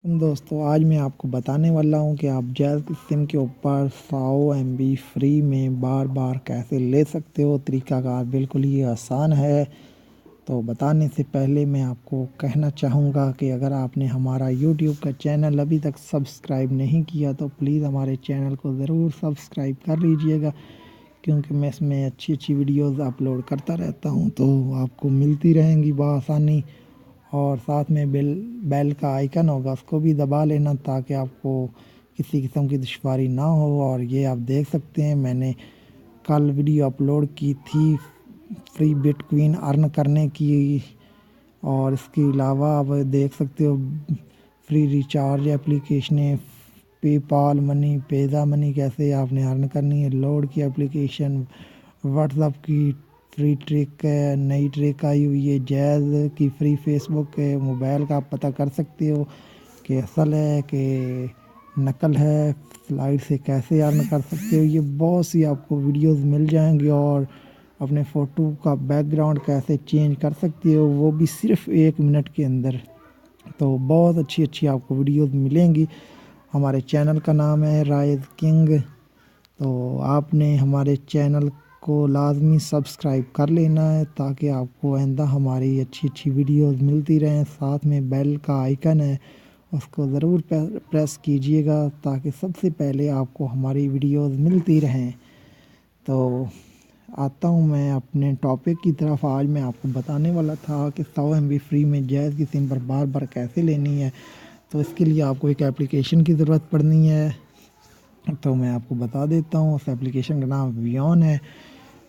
दोस्तों आज मैं आपको बताने वाला हूं कि आप जैज़ की सिम के ऊपर 100 MB फ्री में बार बार कैसे ले सकते हो। तरीकाकार बिल्कुल ही आसान है। तो बताने से पहले मैं आपको कहना चाहूँगा कि अगर आपने हमारा यूट्यूब का चैनल अभी तक सब्सक्राइब नहीं किया तो प्लीज़ हमारे चैनल को ज़रूर सब्सक्राइब कर लीजिएगा, क्योंकि मैं इसमें अच्छी अच्छी वीडियोज़ अपलोड करता रहता हूँ तो आपको मिलती रहेंगी बआसानी। और साथ में बेल का आइकन होगा, उसको भी दबा लेना ताकि आपको किसी किस्म की दुश्वारी ना हो। और ये आप देख सकते हैं मैंने कल वीडियो अपलोड की थी फ्री बिटकॉइन अर्न करने की, और इसके अलावा आप देख सकते हो फ्री रिचार्ज एप्लीकेशनें, पेपाल मनी, पेज़ा मनी कैसे आपने अर्न करनी है, लोड की एप्लीकेशन, व्हाट्सअप की फ्री ट्रिक है, नई ट्रिक आई हुई है, जैज़ की फ्री फेसबुक है। मोबाइल का आप पता कर सकते हो कि असल है कि नकल है, स्लाइड से कैसे अर्न कर सकते हो। ये बहुत सी आपको वीडियोस मिल जाएंगी। और अपने फ़ोटो का बैकग्राउंड कैसे चेंज कर सकते हो, वो भी सिर्फ 1 मिनट के अंदर। तो बहुत अच्छी अच्छी आपको वीडियोस मिलेंगी। हमारे चैनल का नाम है राइज किंग। तो आपने हमारे चैनल को लाजमी सब्सक्राइब कर लेना है ताकि आपको आइंदा हमारी अच्छी अच्छी वीडियोस मिलती रहें। साथ में बेल का आइकन है, उसको ज़रूर प्रेस कीजिएगा ताकि सबसे पहले आपको हमारी वीडियोस मिलती रहें। तो आता हूँ मैं अपने टॉपिक की तरफ। आज मैं आपको बताने वाला था कि 100 MB फ्री में जैज़ की सिम पर बार बार कैसे लेनी है। तो इसके लिए आपको एक एप्लीकेशन की ज़रूरत पड़नी है, तो मैं आपको बता देता हूँ। उस एप्लीकेशन का नाम वियॉन है।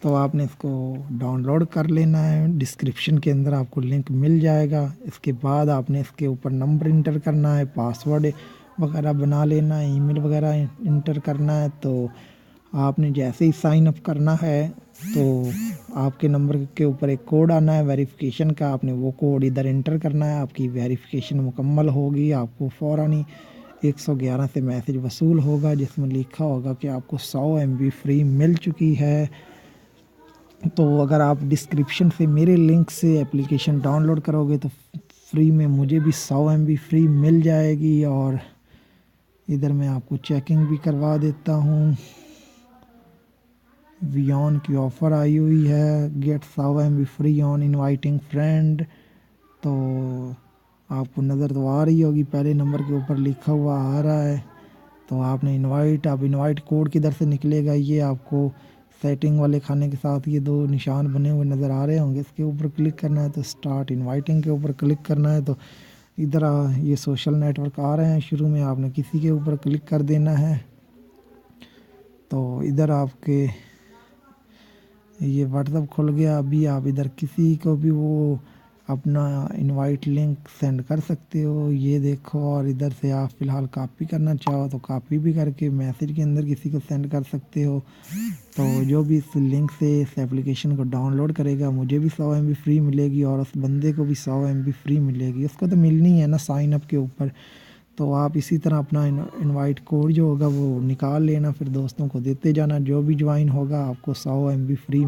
तो आपने इसको डाउनलोड कर लेना है, डिस्क्रिप्शन के अंदर आपको लिंक मिल जाएगा। इसके बाद आपने इसके ऊपर नंबर इंटर करना है, पासवर्ड वगैरह बना लेना है, ईमेल वगैरह इंटर करना है। तो आपने जैसे ही साइन अप करना है तो आपके नंबर के ऊपर एक कोड आना है वेरिफिकेशन का, आपने वो कोड इधर इंटर करना है। आपकी वेरिफिकेशन मुकम्मल होगी, आपको फ़ौरन ही 111 से मैसेज वसूल होगा जिसमें लिखा होगा कि आपको 100 MB फ्री मिल चुकी है। तो अगर आप डिस्क्रिप्शन से मेरे लिंक से एप्लीकेशन डाउनलोड करोगे तो फ्री में मुझे भी 100 MB फ्री मिल जाएगी। और इधर मैं आपको चेकिंग भी करवा देता हूँ। वियॉन की ऑफ़र आई हुई है, get 100 MB free on inviting friend. तो आपको नज़र तो आ रही होगी, पहले नंबर के ऊपर लिखा हुआ आ रहा है। तो आपने अब इनवाइट कोड किधर से निकलेगा, ये आपको सेटिंग वाले खाने के साथ ये 2 निशान बने हुए नज़र आ रहे होंगे, इसके ऊपर क्लिक करना है। तो स्टार्ट इनवाइटिंग के ऊपर क्लिक करना है। तो इधर ये सोशल नेटवर्क आ रहे हैं, शुरू में आपने किसी के ऊपर क्लिक कर देना है। तो इधर आपके ये व्हाट्सअप खुल गया। अभी आप इधर किसी को भी वो अपना इनवाइट लिंक सेंड कर सकते हो, ये देखो। और इधर से आप फ़िलहाल कॉपी करना चाहो तो कॉपी भी करके मैसेज के अंदर किसी को सेंड कर सकते हो। तो जो भी इस लिंक से इस एप्लीकेशन को डाउनलोड करेगा मुझे भी 100 MB फ्री मिलेगी और उस बंदे को भी 100 MB फ्री मिलेगी। उसको तो मिलनी है ना साइन अप के ऊपर। तो आप इसी तरह अपना इनवाइट कोड जो होगा वो निकाल लेना, फिर दोस्तों को देते जाना। जो भी ज्वाइन होगा आपको 100 MB फ्री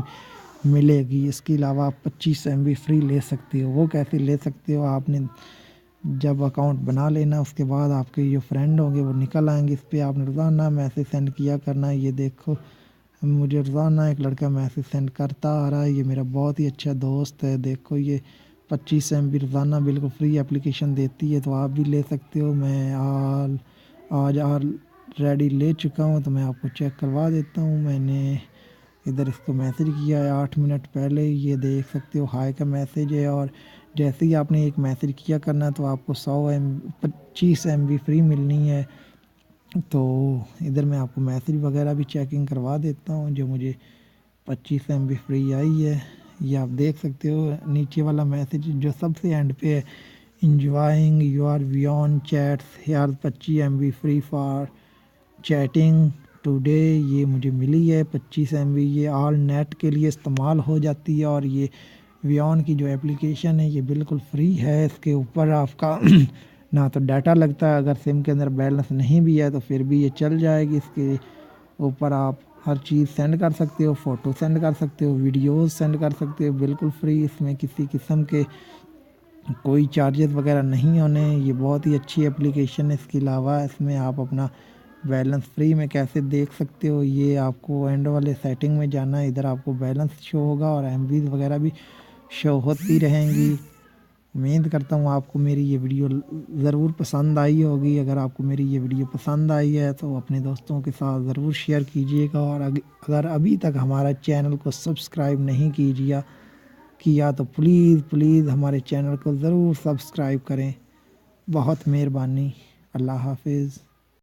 मिलेगी। इसके अलावा आप 25 MB फ्री ले सकते हो। वो कैसे ले सकते हो, आपने जब अकाउंट बना लेना उसके बाद आपके जो फ्रेंड होंगे वो निकल आएंगे। इस पर आपने रोज़ाना मैसेज सेंड किया करना है। ये देखो मुझे रोज़ाना एक लड़का मैसेज सेंड करता आ रहा है, ये मेरा बहुत ही अच्छा दोस्त है। देखो ये 25 MB रोज़ाना बिल्कुल फ्री एप्लीकेशन देती है, तो आप भी ले सकते हो। मैं आज ऑलरेडी ले चुका हूँ, तो मैं आपको चेक करवा देता हूँ। मैंने इधर इसको मैसेज किया है 8 मिनट पहले, ये देख सकते हो हाय का मैसेज है। और जैसे ही आपने एक मैसेज किया करना तो आपको 25 MB फ्री मिलनी है। तो इधर मैं आपको मैसेज वगैरह भी चेकिंग करवा देता हूँ जो मुझे 25 MB फ्री आई है। ये आप देख सकते हो नीचे वाला मैसेज जो सबसे एंड पे है, enjoying your beyond chats here 25 MB free for chatting today. ये मुझे मिली है 25 MB। ये ऑल नेट के लिए इस्तेमाल हो जाती है। और ये वियॉन की जो एप्लीकेशन है ये बिल्कुल फ्री है। इसके ऊपर आपका ना तो डाटा लगता है, अगर सिम के अंदर बैलेंस नहीं भी है तो फिर भी ये चल जाएगी। इसके ऊपर आप हर चीज़ सेंड कर सकते हो, फ़ोटो सेंड कर सकते हो, वीडियोस सेंड कर सकते हो, बिल्कुल फ्री। इसमें किसी किस्म के کوئی چارجز وغیرہ نہیں ہونے. یہ بہت ہی اچھی اپلیکیشن ہے. اس کے علاوہ اس میں آپ اپنا بیلنس فری میں کیسے دیکھ سکتے ہو، یہ آپ کو اینڈ والے سیٹنگ میں جانا ہے. ادھر آپ کو بیلنس شو ہوگا اور ایم بیز وغیرہ بھی شو ہوتی رہیں گی. امید کرتا ہوں آپ کو میری یہ ویڈیو ضرور پسند آئی ہوگی. اگر آپ کو میری یہ ویڈیو پسند آئی ہے تو اپنے دوستوں کے ساتھ ضرور شیئر کیجیے گا. اور اگر ابھی تک ہمارا چینل کو سبسکرائب نہیں کیا تو پلیز ہمارے چینل کو ضرور سبسکرائب کریں. بہت مہربانی. اللہ حافظ.